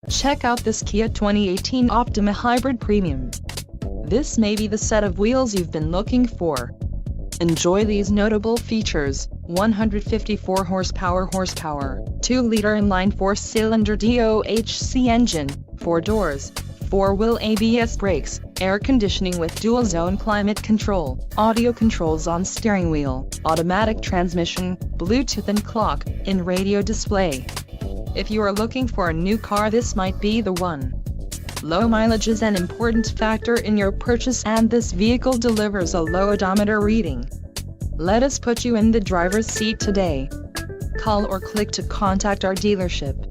Check out this Kia 2018 Optima Hybrid Premium. This may be the set of wheels you've been looking for. Enjoy these notable features: 154 horsepower, 2-liter inline 4-cylinder DOHC engine, 4 doors, 4-wheel ABS brakes, air conditioning with dual-zone climate control, audio controls on steering wheel, automatic transmission, Bluetooth and clock-in radio display. If you are looking for a new car, this might be the one. Low mileage is an important factor in your purchase, and this vehicle delivers a low odometer reading. Let us put you in the driver's seat today. Call or click to contact our dealership.